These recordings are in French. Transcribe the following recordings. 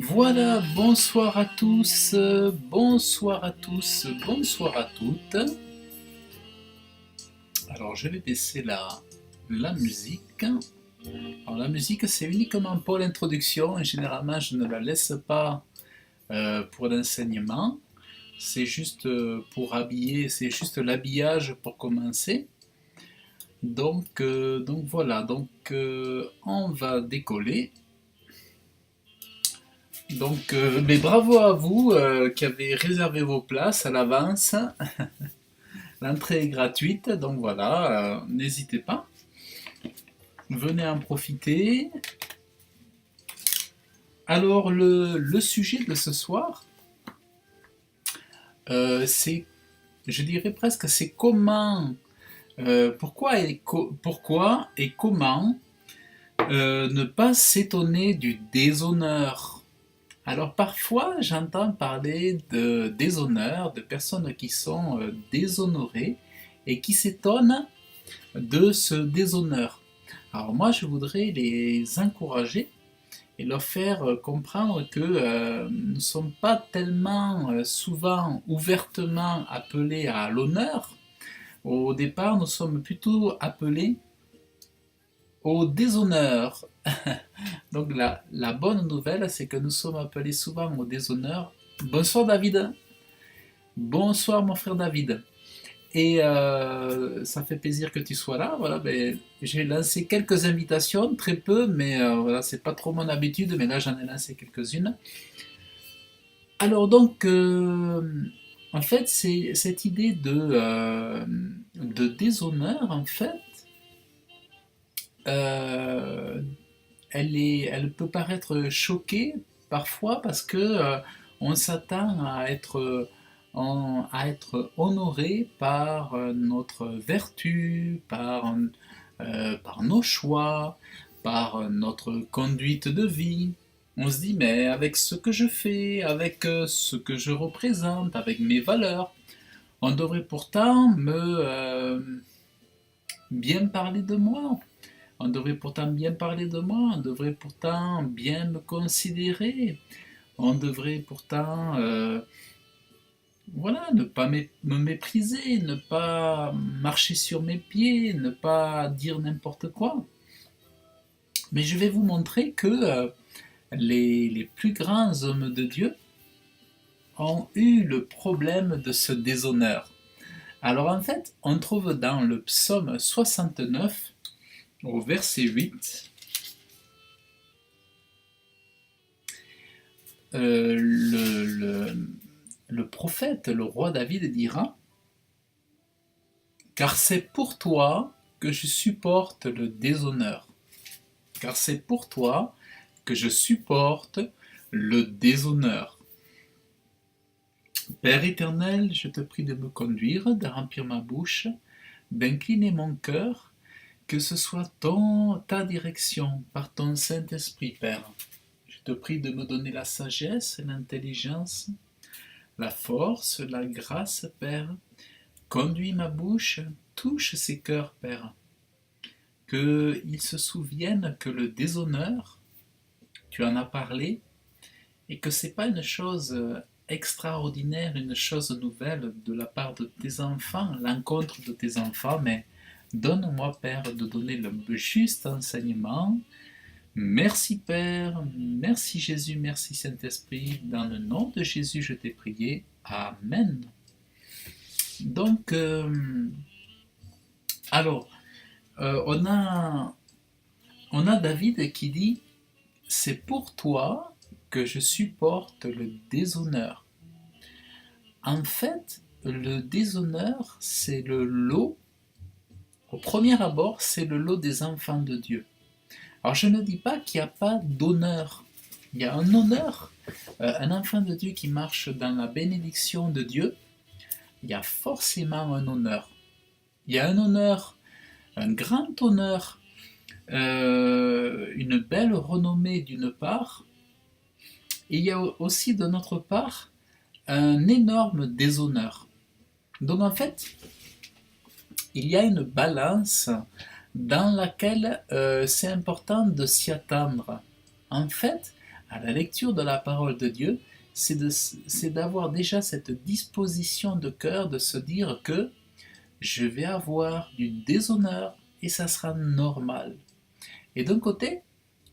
Voilà, bonsoir à tous, bonsoir à tous, bonsoir à toutes. Alors je vais baisser la musique. Alors la musique c'est uniquement pour l'introduction et généralement je ne la laisse pas pour l'enseignement. C'est juste pour habiller, c'est juste l'habillage pour commencer. Donc voilà, on va décoller. Mais bravo à vous qui avez réservé vos places à l'avance. L'entrée est gratuite, donc voilà, n'hésitez pas. Venez en profiter. Alors, le sujet de ce soir, c'est, je dirais presque, c'est comment, pourquoi et comment ne pas s'étonner du déshonneur. Alors parfois, j'entends parler de déshonneur, de personnes qui sont déshonorées et qui s'étonnent de ce déshonneur. Alors moi, je voudrais les encourager et leur faire comprendre que nous ne sommes pas tellement souvent ouvertement appelés à l'honneur. Au départ, nous sommes plutôt appelés au déshonneur. Donc la bonne nouvelle, c'est que nous sommes appelés souvent au déshonneur. Bonsoir David. Bonsoir mon frère David. Et ça fait plaisir que tu sois là. Voilà, ben, j'ai lancé quelques invitations, très peu, mais voilà, c'est pas trop mon habitude, mais là j'en ai lancé quelques-unes. Alors donc, en fait, c'est cette idée de déshonneur, en fait, euh, elle peut paraître choquée parfois parce que on s'attend à être honoré par notre vertu, par nos choix, par notre conduite de vie. On se dit, mais avec ce que je fais, avec ce que je représente, avec mes valeurs, on devrait pourtant me bien parler de moi. On devrait pourtant bien parler de moi, on devrait pourtant bien me considérer, on devrait pourtant voilà, ne pas me mépriser, ne pas marcher sur mes pieds, ne pas dire n'importe quoi. Mais je vais vous montrer que les plus grands hommes de Dieu ont eu le problème de ce déshonneur. Alors en fait, on trouve dans le psaume 69, au verset 8, le prophète, le roi David dira, car c'est pour toi que je supporte le déshonneur. Car c'est pour toi que je supporte le déshonneur. Père éternel, je te prie de me conduire, de remplir ma bouche, d'incliner mon cœur, que ce soit ta direction par ton Saint-Esprit, Père. Je te prie de me donner la sagesse, l'intelligence, la force, la grâce, Père. Conduis ma bouche, touche ses cœurs, Père. Qu'ils se souviennent que le déshonneur, tu en as parlé, et que c'est pas une chose extraordinaire, une chose nouvelle de la part de tes enfants, l'encontre de tes enfants, mais donne-moi, Père, de donner le juste enseignement. Merci, Père, merci Jésus, merci Saint-Esprit. Dans le nom de Jésus, je t'ai prié. Amen. Donc, alors, on a David qui dit, c'est pour toi que je supporte le déshonneur. En fait, le déshonneur, c'est le lot, au premier abord, c'est le lot des enfants de Dieu. Alors je ne dis pas qu'il n'y a pas d'honneur. Il y a un honneur. Un enfant de Dieu qui marche dans la bénédiction de Dieu, il y a forcément un honneur. Il y a un honneur, un grand honneur, une belle renommée d'une part, et il y a aussi de notre part un énorme déshonneur. Donc en fait, il y a une balance dans laquelle c'est important de s'y attendre. En fait, à la lecture de la parole de Dieu, c'est d'avoir déjà cette disposition de cœur de se dire que je vais avoir du déshonneur et ça sera normal. Et d'un côté,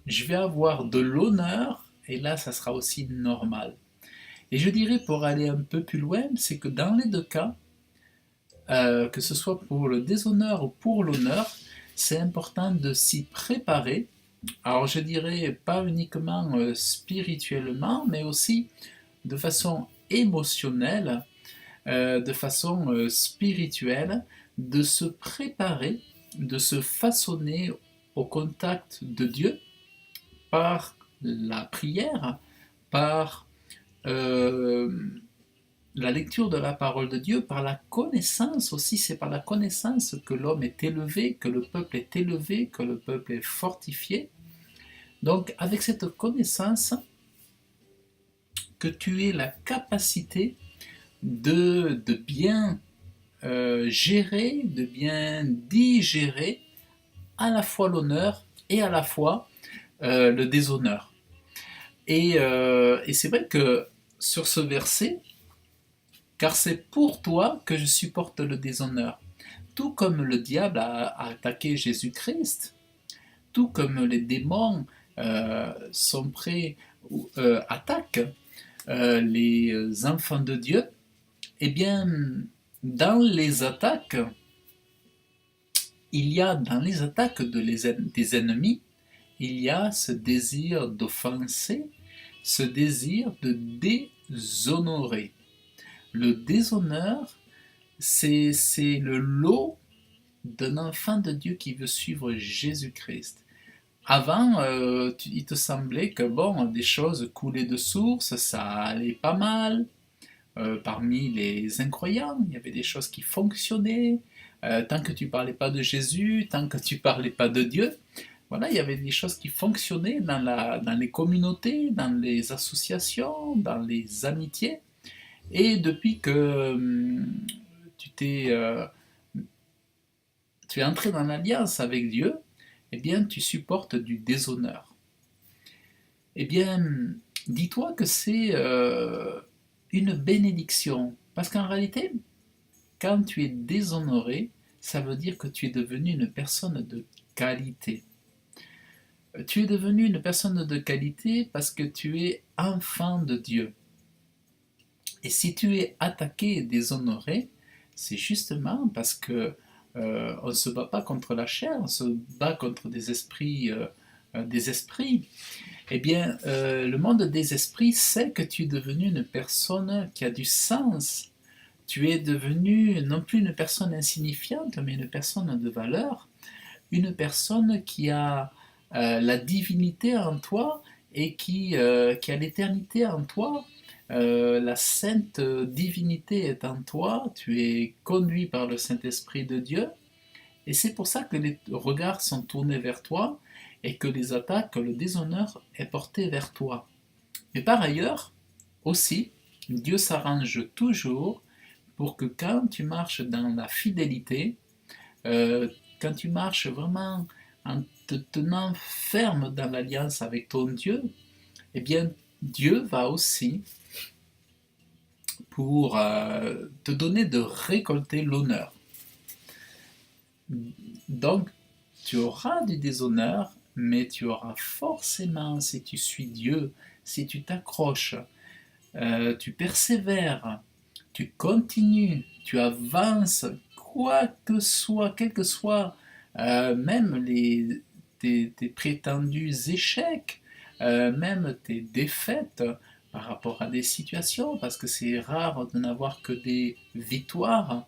je vais avoir de l'honneur et là, ça sera aussi normal. Et je dirais, pour aller un peu plus loin, c'est que dans les deux cas, que ce soit pour le déshonneur ou pour l'honneur, c'est important de s'y préparer. Alors je dirais pas uniquement spirituellement, mais aussi de façon émotionnelle, de façon spirituelle, de se préparer, de se façonner au contact de Dieu par la prière, par euh, la lecture de la parole de Dieu, par la connaissance aussi. C'est par la connaissance que l'homme est élevé, que le peuple est élevé, que le peuple est fortifié. Donc avec cette connaissance, que tu aies la capacité de bien gérer, de bien digérer à la fois l'honneur et à la fois le déshonneur. Et c'est vrai que sur ce verset, car c'est pour toi que je supporte le déshonneur. Tout comme le diable a attaqué Jésus-Christ, tout comme les démons sont prêts, attaquent les enfants de Dieu, eh bien, dans les attaques, il y a dans les attaques des ennemis, il y a ce désir d'offenser, ce désir de déshonorer. Le déshonneur, c'est le lot d'un enfant de Dieu qui veut suivre Jésus-Christ. Avant, il te semblait que bon, des choses coulaient de source, ça allait pas mal. Parmi les incroyants, il y avait des choses qui fonctionnaient. Tant que tu parlais pas de Jésus, tant que tu parlais pas de Dieu, voilà, il y avait des choses qui fonctionnaient dans les communautés, dans les associations, dans les amitiés. Et depuis que tu t'es, euh, tu es entré dans l'alliance avec Dieu, eh bien, tu supportes du déshonneur. Eh bien, dis-toi que c'est une bénédiction. Parce qu'en réalité, quand tu es déshonoré, ça veut dire que tu es devenu une personne de qualité. Tu es devenu une personne de qualité parce que tu es enfant de Dieu. Et si tu es attaqué et déshonoré, c'est justement parce que on ne se bat pas contre la chair, on se bat contre des esprits. Eh bien, le monde des esprits sait que tu es devenu une personne qui a du sens. Tu es devenu non plus une personne insignifiante, mais une personne de valeur, une personne qui a la divinité en toi et qui a l'éternité en toi. La sainte divinité est en toi, tu es conduit par le Saint-Esprit de Dieu, et c'est pour ça que les regards sont tournés vers toi et que les attaques, que le déshonneur est porté vers toi. Mais par ailleurs, aussi, Dieu s'arrange toujours pour que quand tu marches dans la fidélité, quand tu marches vraiment en te tenant ferme dans l'alliance avec ton Dieu, eh bien Dieu va aussi pour te donner de récolter l'honneur. Donc, tu auras du déshonneur, mais tu auras forcément, si tu suis Dieu, si tu t'accroches, tu persévères, tu continues, tu avances, quoi que soit, quel que soit même tes prétendus échecs, même tes défaites par rapport à des situations, parce que c'est rare de n'avoir que des victoires,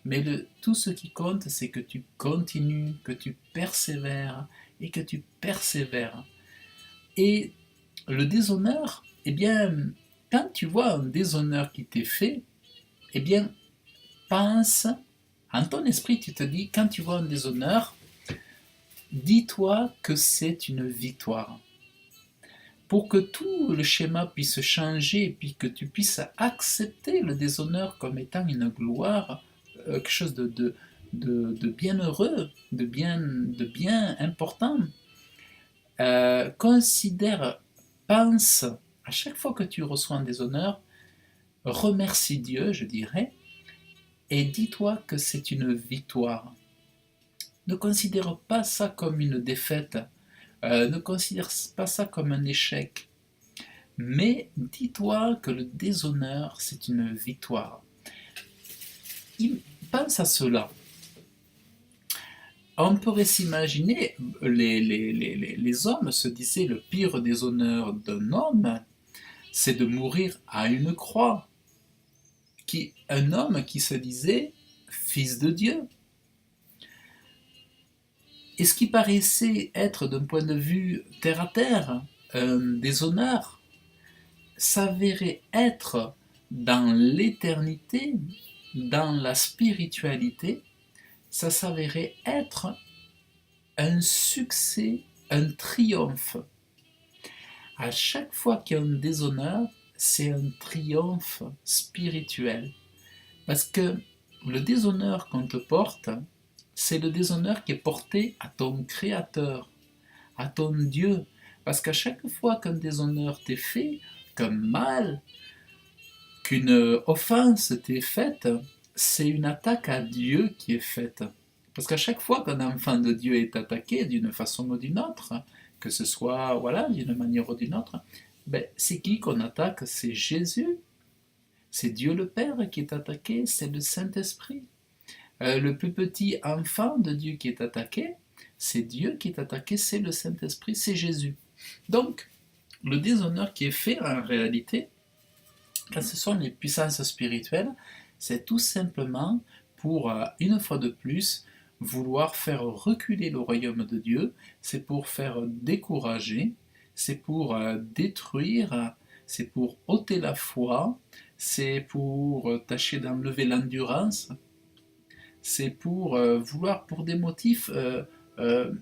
mais tout ce qui compte, c'est que tu continues, que tu persévères et que tu persévères. Et le déshonneur, eh bien, quand tu vois un déshonneur qui t'est fait, eh bien, pense, en ton esprit, tu te dis, quand tu vois un déshonneur, dis-toi que c'est une victoire. Pour que tout le schéma puisse changer et puis que tu puisses accepter le déshonneur comme étant une gloire, quelque chose de bien heureux, de bien important, considère pense, à chaque fois que tu reçois un déshonneur, remercie Dieu, je dirais, et dis-toi que c'est une victoire. Ne considère pas ça comme une défaite, ne considère pas ça comme un échec, mais dis-toi que le déshonneur, c'est une victoire. Pense à cela. On pourrait s'imaginer, les hommes se disaient le pire déshonneur d'un homme, c'est de mourir à une croix. Un homme qui se disait fils de Dieu. Et ce qui paraissait être d'un point de vue terre à terre un déshonneur s'avérait être dans l'éternité, dans la spiritualité, ça s'avérait être un succès, un triomphe. À chaque fois qu'il y a un déshonneur, c'est un triomphe spirituel. Parce que le déshonneur qu'on te porte, c'est le déshonneur qui est porté à ton Créateur, à ton Dieu. Parce qu'à chaque fois qu'un déshonneur t'est fait, qu'un mal, qu'une offense t'est faite, c'est une attaque à Dieu qui est faite. Parce qu'à chaque fois qu'un enfant de Dieu est attaqué d'une façon ou d'une autre, que ce soit voilà, d'une manière ou d'une autre, ben, c'est qui qu'on attaque? C'est Jésus. C'est Dieu le Père qui est attaqué, c'est le Saint-Esprit. Le plus petit enfant de Dieu qui est attaqué, c'est Dieu qui est attaqué, c'est le Saint-Esprit, c'est Jésus. Donc, le déshonneur qui est fait en réalité, quand ce sont les puissances spirituelles, c'est tout simplement pour, une fois de plus, vouloir faire reculer le royaume de Dieu, c'est pour faire décourager, c'est pour détruire, c'est pour ôter la foi, c'est pour tâcher d'enlever l'endurance, c'est pour vouloir, pour des motifs de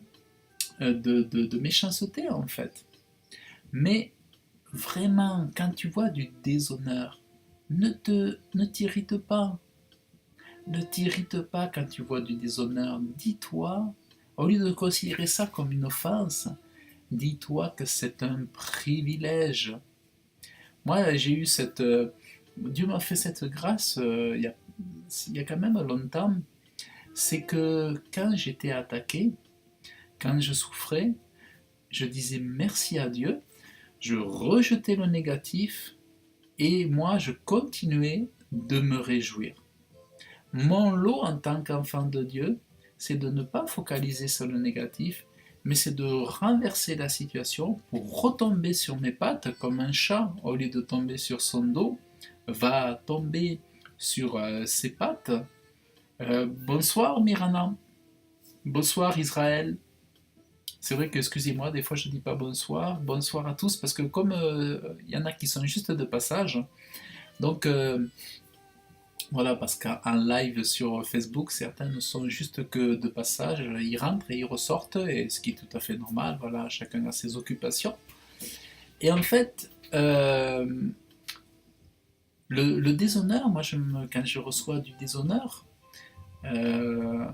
méchanceté en fait. Mais vraiment, quand tu vois du déshonneur, ne t'irrite pas. Ne t'irrite pas quand tu vois du déshonneur. Dis-toi, au lieu de considérer ça comme une offense, dis-toi que c'est un privilège. Moi, j'ai eu cette... Dieu m'a fait cette grâce il y a quand même longtemps. C'est que quand j'étais attaqué, quand je souffrais, je disais merci à Dieu, je rejetais le négatif et moi je continuais de me réjouir. Mon lot en tant qu'enfant de Dieu, c'est de ne pas focaliser sur le négatif, mais c'est de renverser la situation pour retomber sur mes pattes comme un chat, au lieu de tomber sur son dos, va tomber sur ses pattes. Bonsoir Mirana, bonsoir Israël. C'est vrai que, excusez-moi, des fois je ne dis pas bonsoir, bonsoir à tous, parce que comme il y en a qui sont juste de passage, donc voilà, parce qu'en live sur Facebook, certains ne sont juste que de passage, ils rentrent et ils ressortent, et ce qui est tout à fait normal, voilà, chacun a ses occupations. Et en fait, le déshonneur, moi quand je reçois du déshonneur, euh,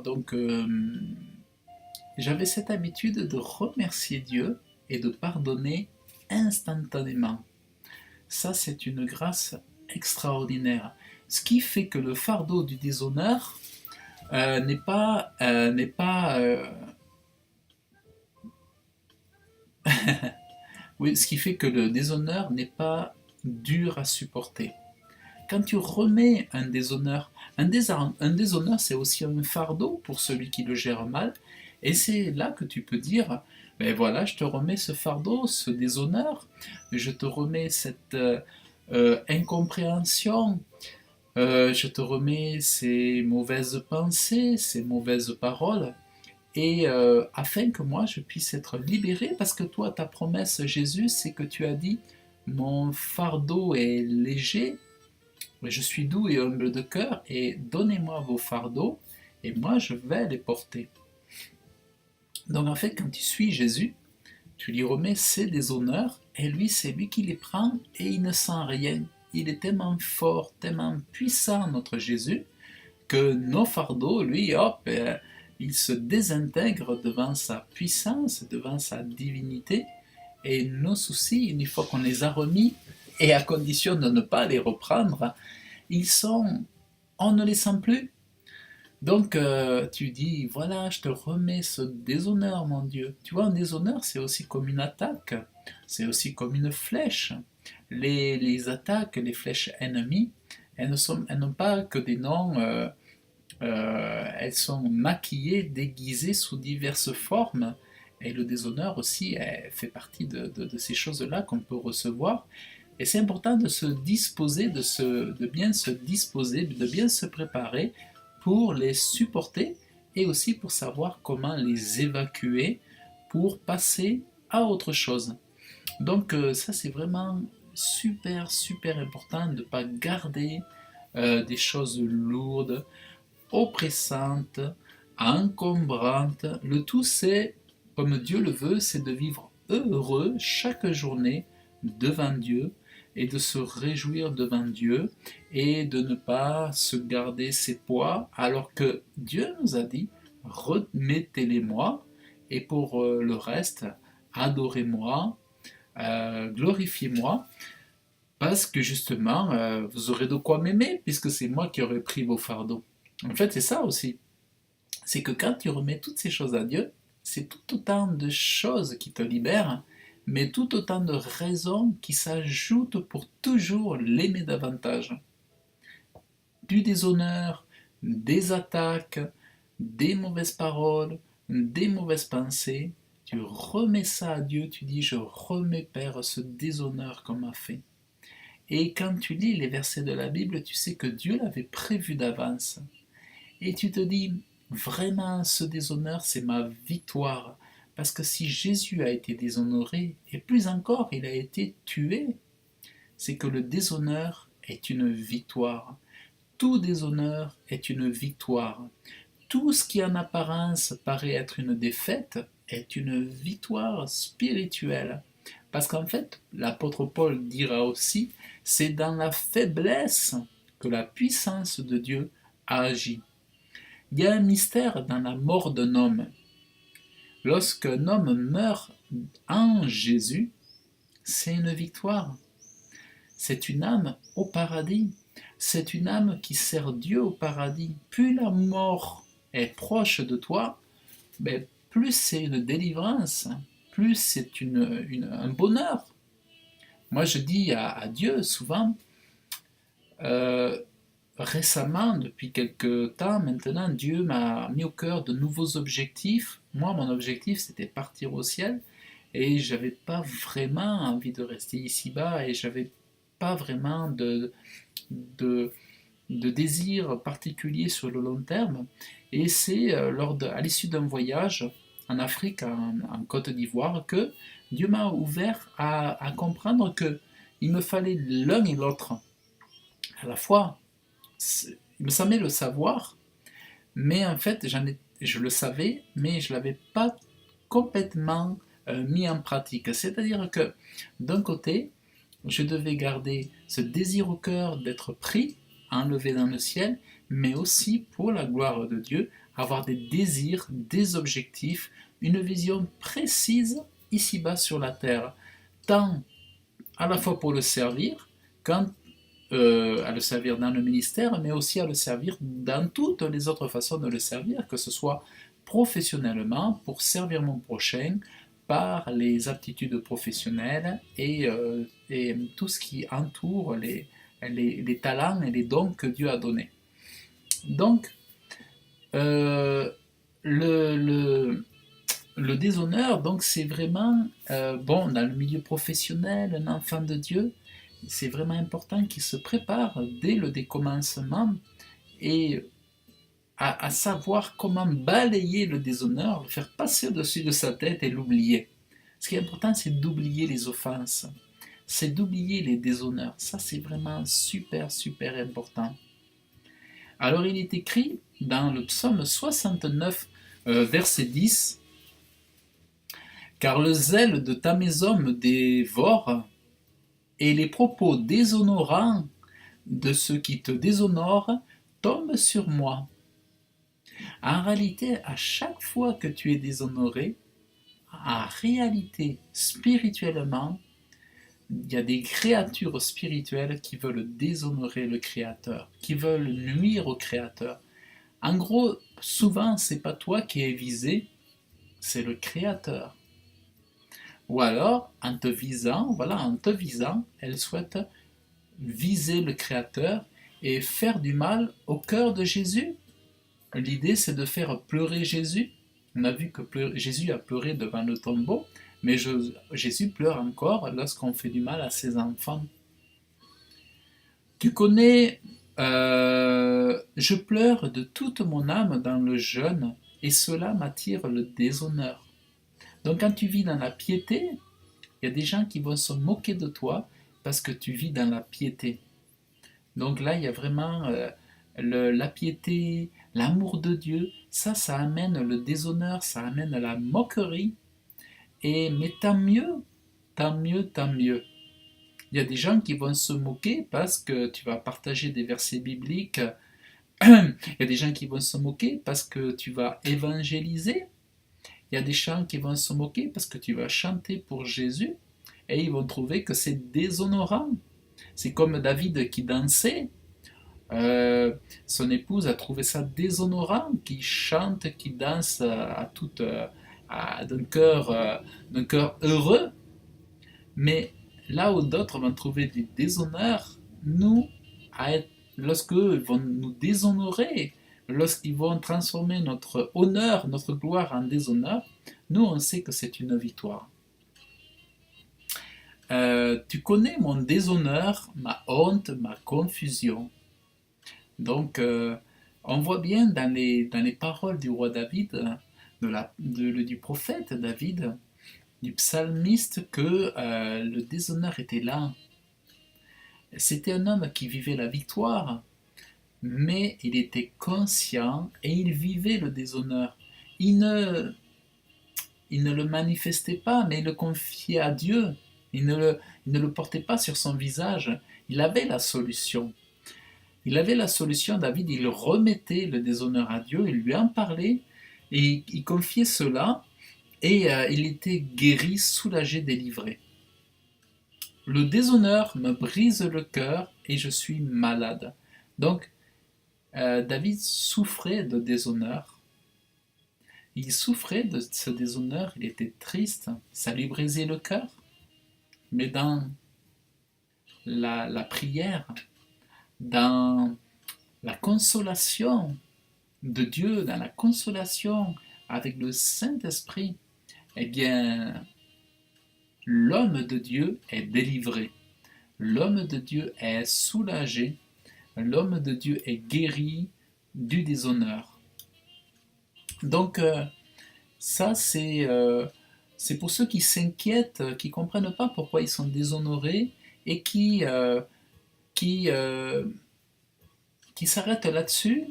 donc j'avais cette habitude de remercier Dieu et de pardonner instantanément. Ça, c'est une grâce extraordinaire. Ce qui fait que le fardeau du déshonneur n'est pas, oui, ce qui fait que le déshonneur n'est pas dur à supporter. Quand tu remets un déshonneur, c'est aussi un fardeau pour celui qui le gère mal, et c'est là que tu peux dire, ben voilà, je te remets ce fardeau, ce déshonneur, je te remets cette incompréhension, je te remets ces mauvaises pensées, ces mauvaises paroles, et afin que moi je puisse être libéré, parce que toi, ta promesse, Jésus, c'est que tu as dit, mon fardeau est léger, je suis doux et humble de cœur, et donnez-moi vos fardeaux, et moi je vais les porter. Donc en fait, quand tu suis Jésus, tu lui remets ses déshonneurs, et lui, c'est lui qui les prend, et il ne sent rien. Il est tellement fort, tellement puissant, notre Jésus, que nos fardeaux, lui, hop, il se désintègre devant sa puissance, devant sa divinité, et nos soucis, une fois qu'on les a remis, et à condition de ne pas les reprendre, on ne les sent plus. Donc tu dis, voilà, je te remets ce déshonneur, mon Dieu. Tu vois, un déshonneur, c'est aussi comme une attaque, c'est aussi comme une flèche. Les attaques, les flèches ennemies, elles n'ont pas que des noms, elles sont maquillées, déguisées sous diverses formes. Et le déshonneur aussi fait partie de ces choses-là qu'on peut recevoir. Et c'est important de se disposer, de bien se disposer, de bien se préparer pour les supporter et aussi pour savoir comment les évacuer pour passer à autre chose. Donc ça c'est vraiment super super important de ne pas garder des choses lourdes, oppressantes, encombrantes. Le tout c'est, comme Dieu le veut, c'est de vivre heureux chaque journée devant Dieu et de se réjouir devant Dieu et de ne pas se garder ses poids alors que Dieu nous a dit remettez-les-moi et pour le reste adorez-moi, glorifiez-moi parce que justement vous aurez de quoi m'aimer puisque c'est moi qui aurai pris vos fardeaux. En fait c'est ça aussi, c'est que quand tu remets toutes ces choses à Dieu, c'est tout autant de choses qui te libèrent, mais tout autant de raisons qui s'ajoutent pour toujours l'aimer davantage. Du déshonneur, des attaques, des mauvaises paroles, des mauvaises pensées, tu remets ça à Dieu, tu dis je remets Père ce déshonneur qu'on m'a fait. Et quand tu lis les versets de la Bible, tu sais que Dieu l'avait prévu d'avance. Et tu te dis, vraiment, ce déshonneur, c'est ma victoire. Parce que si Jésus a été déshonoré, et plus encore, il a été tué, c'est que le déshonneur est une victoire. Tout déshonneur est une victoire. Tout ce qui en apparence paraît être une défaite est une victoire spirituelle. Parce qu'en fait, l'apôtre Paul dira aussi, c'est dans la faiblesse que la puissance de Dieu a agi. Il y a un mystère dans la mort d'un homme. Lorsqu'un homme meurt en Jésus, c'est une victoire. C'est une âme au paradis. C'est une âme qui sert Dieu au paradis. Plus la mort est proche de toi, ben, plus c'est une délivrance, plus c'est un bonheur. Moi je dis à Dieu souvent, euh, récemment, depuis quelques temps maintenant, Dieu m'a mis au cœur de nouveaux objectifs. Moi, mon objectif, c'était partir au ciel, et j'avais pas vraiment envie de rester ici-bas, et j'avais pas vraiment de, de désir particulier sur le long terme. Et c'est à l'issue d'un voyage en Afrique, en Côte d'Ivoire, que Dieu m'a ouvert à comprendre que il me fallait l'un et l'autre à la fois. Il me semblait le savoir, mais en fait, je le savais, mais je ne l'avais pas complètement mis en pratique. C'est-à-dire que d'un côté, je devais garder ce désir au cœur d'être pris, enlevé dans le ciel, mais aussi pour la gloire de Dieu, avoir des désirs, des objectifs, une vision précise ici-bas sur la terre, tant à la fois pour le servir, quand à le servir dans le ministère, mais aussi à le servir dans toutes les autres façons de le servir, que ce soit professionnellement, pour servir mon prochain, par les aptitudes professionnelles et tout ce qui entoure les talents et les dons que Dieu a donnés. Donc, euh, le, le, le déshonneur, donc, c'est vraiment, bon, dans le milieu professionnel, un enfant de Dieu, c'est vraiment important qu'il se prépare dès le décommencement et à savoir comment balayer le déshonneur, le faire passer au-dessus de sa tête et l'oublier. Ce qui est important, c'est d'oublier les offenses, c'est d'oublier les déshonneurs. Ça, c'est vraiment super, super important. Alors, il est écrit dans le psaume 69, verset 10, car le zèle de ta maison me dévore, et les propos déshonorants de ceux qui te déshonorent tombent sur moi. En réalité, à chaque fois que tu es déshonoré, en réalité, spirituellement, il y a des créatures spirituelles qui veulent déshonorer le Créateur, qui veulent nuire au Créateur. En gros, souvent, c'est pas toi qui es visé, c'est le Créateur. Ou alors, en te visant, elle souhaite viser le Créateur et faire du mal au cœur de Jésus. L'idée, c'est de faire pleurer Jésus. On a vu que Jésus a pleuré devant le tombeau, mais Jésus pleure encore lorsqu'on fait du mal à ses enfants. Tu connais, je pleure de toute mon âme dans le jeûne, et cela m'attire le déshonneur. Donc quand tu vis dans la piété, il y a des gens qui vont se moquer de toi parce que tu vis dans la piété. Donc là, il y a vraiment la piété, l'amour de Dieu. Ça amène le déshonneur, ça amène la moquerie. Mais tant mieux, tant mieux, tant mieux. Il y a des gens qui vont se moquer parce que tu vas partager des versets bibliques. Il y a des gens qui vont se moquer parce que tu vas évangéliser. Il y a des gens qui vont se moquer parce que tu vas chanter pour Jésus. Et ils vont trouver que c'est déshonorant. C'est comme David qui dansait. Son épouse a trouvé ça déshonorant, qui chante, qui danse d'un cœur heureux. Mais là où d'autres vont trouver du déshonneur, nous, lorsque vont nous déshonorer, lorsqu'ils vont transformer notre honneur, notre gloire en déshonneur, nous on sait que c'est une victoire. Tu connais mon déshonneur, ma honte, ma confusion. Donc, on voit bien dans les paroles du roi David, du prophète David, du psalmiste, que le déshonneur était là. C'était un homme qui vivait la victoire, mais il était conscient et il vivait le déshonneur. Il ne, il ne le manifestait pas, mais il le confiait à Dieu. Il ne le portait pas sur son visage. Il avait la solution. Il avait la solution, David, il remettait le déshonneur à Dieu, il lui en parlait, et il confiait cela, et il était guéri, soulagé, délivré. Le déshonneur me brise le cœur et je suis malade. Donc, David souffrait de déshonneur. Il souffrait de ce déshonneur, il était triste, ça lui brisait le cœur. Mais dans la prière, dans la consolation de Dieu, dans la consolation avec le Saint-Esprit, eh bien, l'homme de Dieu est délivré. L'homme de Dieu est soulagé. L'homme de Dieu est guéri du déshonneur. Donc, ça, c'est pour ceux qui s'inquiètent, qui ne comprennent pas pourquoi ils sont déshonorés et qui s'arrêtent là-dessus,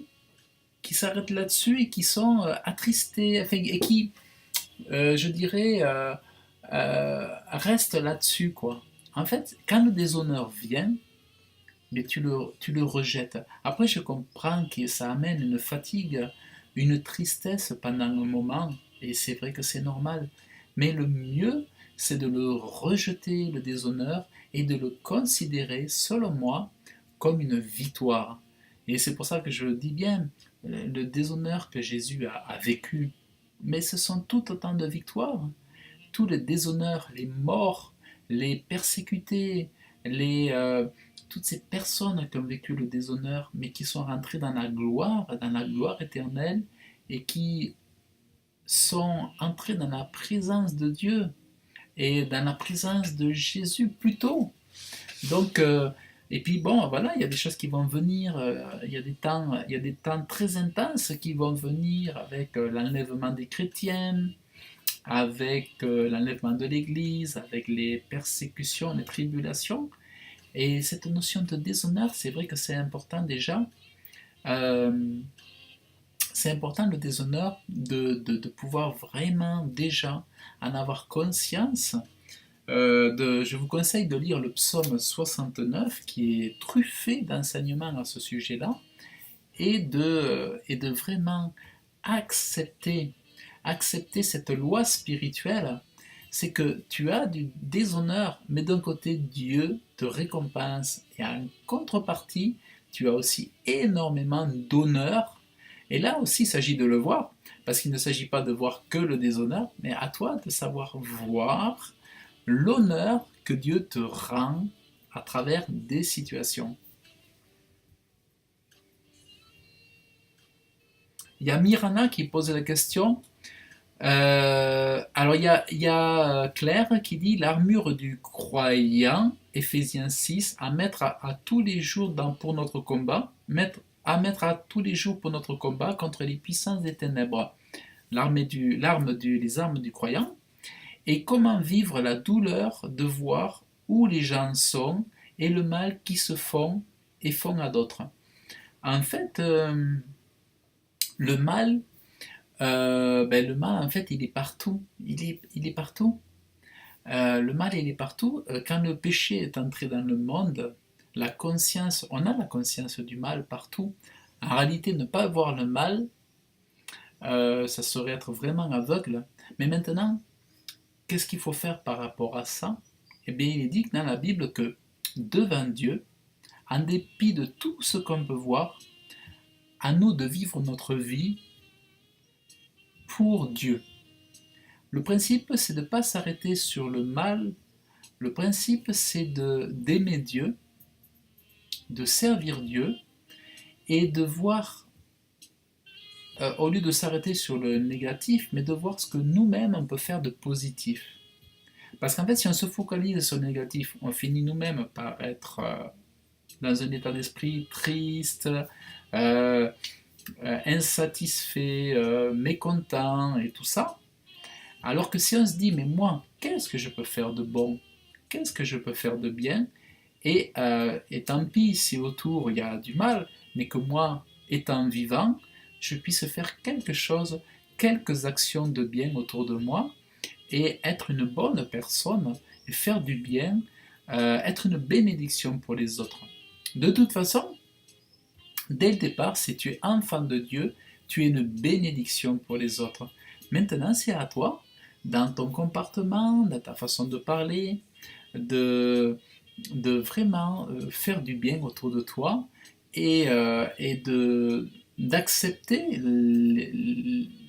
et qui sont attristés, enfin, et qui, je dirais, restent là-dessus, quoi. En fait, quand le déshonneur vient, mais tu le rejettes. Après, je comprends que ça amène une fatigue, une tristesse pendant un moment, et c'est vrai que c'est normal. Mais le mieux, c'est de le rejeter, le déshonneur, et de le considérer, selon moi, comme une victoire. Et c'est pour ça que je le dis bien, le déshonneur que Jésus a vécu, mais ce sont tout autant de victoires. Tous les déshonneurs, les morts, les persécutés, toutes ces personnes qui ont vécu le déshonneur, mais qui sont rentrées dans la gloire éternelle, et qui sont entrées dans la présence de Dieu, et dans la présence de Jésus plutôt. Donc, et puis bon, voilà, il y a des choses qui vont venir, il y a des temps très intenses qui vont venir avec l'enlèvement des chrétiens, avec l'enlèvement de l'Église, avec les persécutions, les tribulations. Et cette notion de déshonneur, c'est vrai que c'est important déjà. Euh, c'est important le déshonneur de pouvoir vraiment déjà en avoir conscience. Je vous conseille de lire le psaume 69 qui est truffé d'enseignements à ce sujet-là et de vraiment accepter cette loi spirituelle, c'est que tu as du déshonneur, mais d'un côté, Dieu te récompense, et en contrepartie, tu as aussi énormément d'honneur. Et là aussi, il s'agit de le voir, parce qu'il ne s'agit pas de voir que le déshonneur, mais à toi de savoir voir l'honneur que Dieu te rend à travers des situations. Il y a Mirana qui pose la question. Alors il y a Claire qui dit l'armure du croyant, Éphésiens 6, à mettre à tous les jours pour notre combat, à mettre à tous les jours pour notre combat contre les puissances des ténèbres, les armes du croyant, et comment vivre la douleur de voir où les gens sont et le mal qui se font et font à d'autres. En fait, le mal, le mal, en fait, il est partout. Il est partout. Le mal, il est partout. Quand le péché est entré dans le monde, on a la conscience du mal partout. En réalité, ne pas voir le mal, ça serait être vraiment aveugle. Mais maintenant, qu'est-ce qu'il faut faire par rapport à ça? Eh bien, il est dit dans la Bible que devant Dieu, en dépit de tout ce qu'on peut voir, à nous de vivre notre vie pour Dieu. Le principe, c'est de ne pas s'arrêter sur le mal. Le principe, c'est d'aimer Dieu, de servir Dieu et de voir, au lieu de s'arrêter sur le négatif, mais de voir ce que nous-mêmes on peut faire de positif. Parce qu'en fait, si on se focalise sur le négatif, on finit nous-mêmes par être dans un état d'esprit triste, insatisfait, mécontent et tout ça. Alors que si on se dit, mais moi, qu'est-ce que je peux faire de bon? Qu'est-ce que je peux faire de bien? Et tant pis si autour il y a du mal, mais que moi, étant vivant, je puisse faire quelque chose, quelques actions de bien autour de moi, et être une bonne personne, et faire du bien, être une bénédiction pour les autres. De toute façon, dès le départ, si tu es enfant de Dieu, tu es une bénédiction pour les autres. Maintenant, c'est à toi, dans ton comportement, dans ta façon de parler, de vraiment faire du bien autour de toi et d'accepter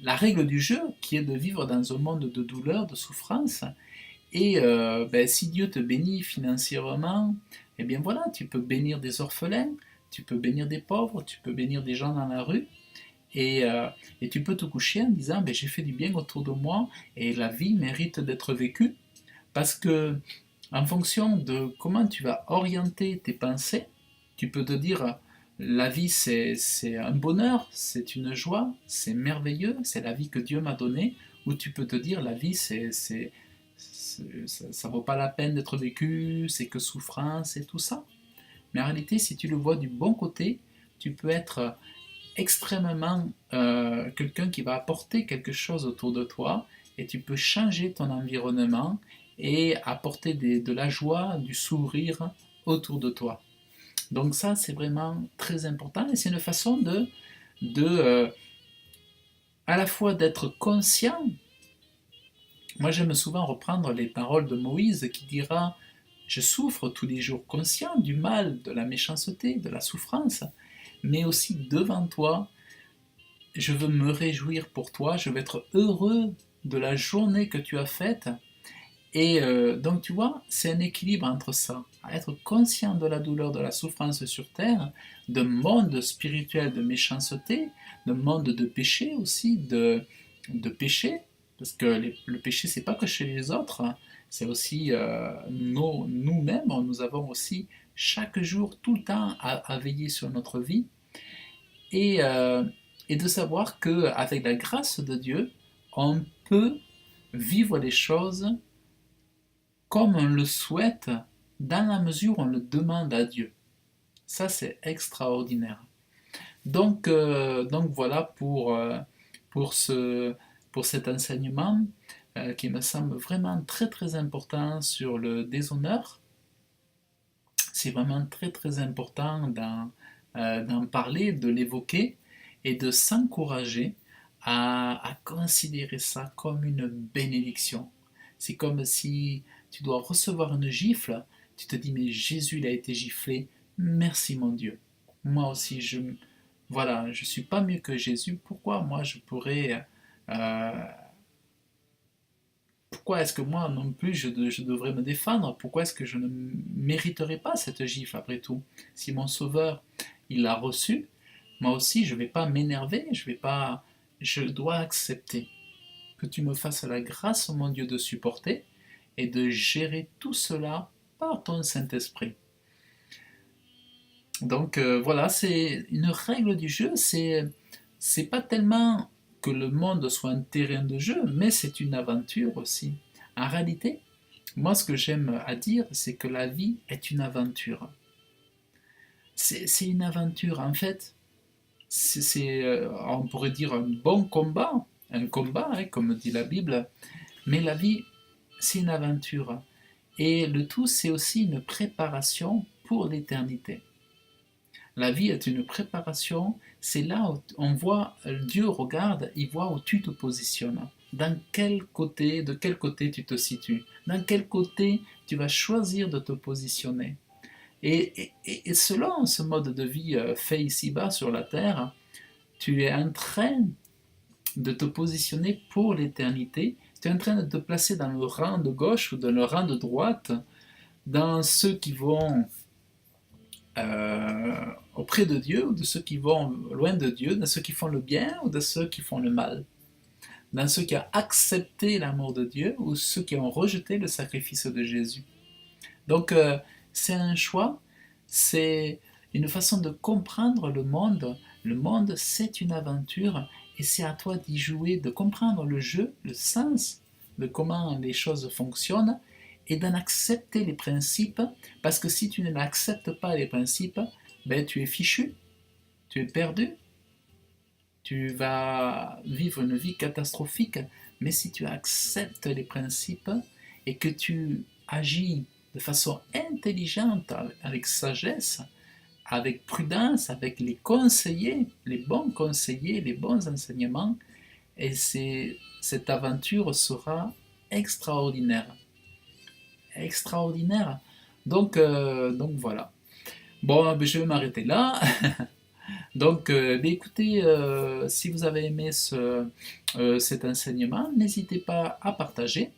la règle du jeu qui est de vivre dans un monde de douleur, de souffrance. Et si Dieu te bénit financièrement, eh bien voilà, tu peux bénir des orphelins, tu peux bénir des pauvres, tu peux bénir des gens dans la rue, et tu peux te coucher en disant j'ai fait du bien autour de moi et la vie mérite d'être vécue. Parce que en fonction de comment tu vas orienter tes pensées, tu peux te dire la vie c'est un bonheur, c'est une joie, c'est merveilleux, c'est la vie que Dieu m'a donnée, ou tu peux te dire la vie ça vaut pas la peine d'être vécu, c'est que souffrance et tout ça. Mais en réalité, si tu le vois du bon côté, tu peux être extrêmement quelqu'un qui va apporter quelque chose autour de toi, et tu peux changer ton environnement et apporter de la joie, du sourire autour de toi. Donc ça, c'est vraiment très important, et c'est une façon de à la fois d'être conscient. Moi, j'aime souvent reprendre les paroles de Moïse qui dira je souffre tous les jours, conscient du mal, de la méchanceté, de la souffrance, mais aussi devant toi, je veux me réjouir pour toi, je veux être heureux de la journée que tu as faite. Et donc tu vois, c'est un équilibre entre ça, à être conscient de la douleur, de la souffrance sur terre, d'un monde spirituel de méchanceté, d'un monde de péché aussi, de péché, parce que le péché c'est pas que chez les autres, hein, c'est aussi nous-mêmes, nous avons aussi chaque jour, tout le temps à veiller sur notre vie, et, euh, et de savoir qu'avec la grâce de Dieu, on peut vivre les choses comme on le souhaite, dans la mesure où on le demande à Dieu. Ça, c'est extraordinaire. Donc voilà pour, ce, pour cet enseignement qui me semble vraiment très très important sur le déshonneur. C'est vraiment très très important d'en parler, de l'évoquer et de s'encourager à considérer ça comme une bénédiction. C'est comme si tu dois recevoir une gifle, tu te dis mais Jésus il a été giflé, merci mon Dieu. Moi aussi voilà, je suis pas mieux que Jésus, pourquoi moi je pourrais pourquoi est-ce que moi non plus je devrais me défendre? Pourquoi est-ce que je ne mériterais pas cette gifle après tout? Si mon sauveur il l'a reçu, moi aussi je ne vais pas m'énerver, je dois accepter que tu me fasses la grâce, mon Dieu, de supporter et de gérer tout cela par ton Saint-Esprit. Donc voilà, c'est une règle du jeu, c'est pas tellement que le monde soit un terrain de jeu, mais c'est une aventure aussi. En réalité, moi ce que j'aime à dire, c'est que la vie est une aventure. C'est une aventure, en fait, on pourrait dire un bon combat, un combat, hein, comme dit la Bible, mais la vie, c'est une aventure. Et le tout, c'est aussi une préparation pour l'éternité. La vie est une préparation, c'est là où on voit, Dieu regarde, il voit où tu te positionnes. De quel côté tu te situes, dans quel côté tu vas choisir de te positionner. Et selon ce mode de vie fait ici-bas sur la terre, tu es en train de te positionner pour l'éternité, tu es en train de te placer dans le rang de gauche ou dans le rang de droite, dans ceux qui vont auprès de Dieu, ou de ceux qui vont loin de Dieu, dans ceux qui font le bien ou de ceux qui font le mal, dans ceux qui ont accepté l'amour de Dieu ou ceux qui ont rejeté le sacrifice de Jésus. Donc c'est un choix, c'est une façon de comprendre le monde. Le monde, c'est une aventure et c'est à toi d'y jouer, de comprendre le jeu, le sens de comment les choses fonctionnent et d'en accepter les principes, parce que si tu n'acceptes pas les principes, ben, tu es fichu, tu es perdu, tu vas vivre une vie catastrophique. Mais si tu acceptes les principes et que tu agis de façon intelligente, avec sagesse, avec prudence, avec les conseillers, les bons conseillers, les bons enseignements, et cette aventure sera extraordinaire. Extraordinaire. Donc voilà. Bon, ben, je vais m'arrêter là. Donc, ben, écoutez, si vous avez aimé cet enseignement, n'hésitez pas à partager.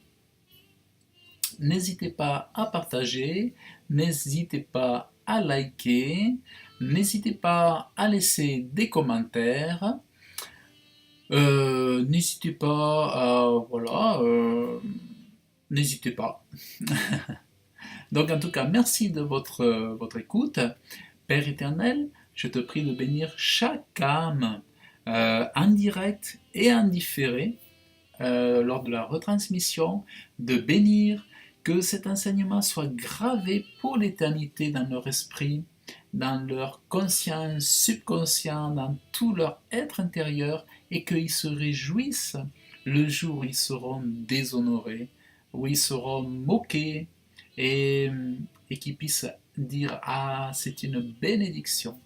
N'hésitez pas à partager, n'hésitez pas à liker, n'hésitez pas à laisser des commentaires, n'hésitez pas à... Voilà, n'hésitez pas. Donc en tout cas, merci de votre écoute. Père éternel, je te prie de bénir chaque âme en direct et en différé lors de la retransmission, de bénir que cet enseignement soit gravé pour l'éternité dans leur esprit, dans leur conscience, subconscient, dans tout leur être intérieur, et qu'ils se réjouissent le jour où ils seront déshonorés, où ils seront moqués, et, et qu'ils puissent dire « Ah, c'est une bénédiction ».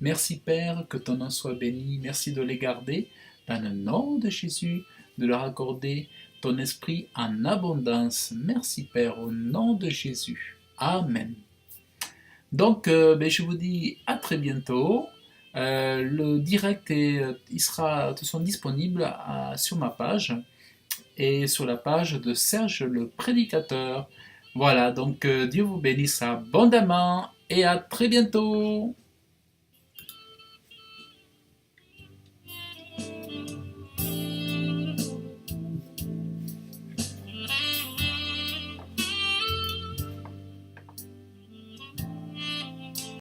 Merci Père, que ton nom soit béni, merci de les garder, dans le nom de Jésus, de leur accorder ton esprit en abondance. Merci Père, au nom de Jésus. Amen. Donc, ben, je vous dis à très bientôt. Le direct il sera de sont disponible sur ma page et sur la page de Serge le Prédicateur. Voilà, donc Dieu vous bénisse abondamment et à très bientôt.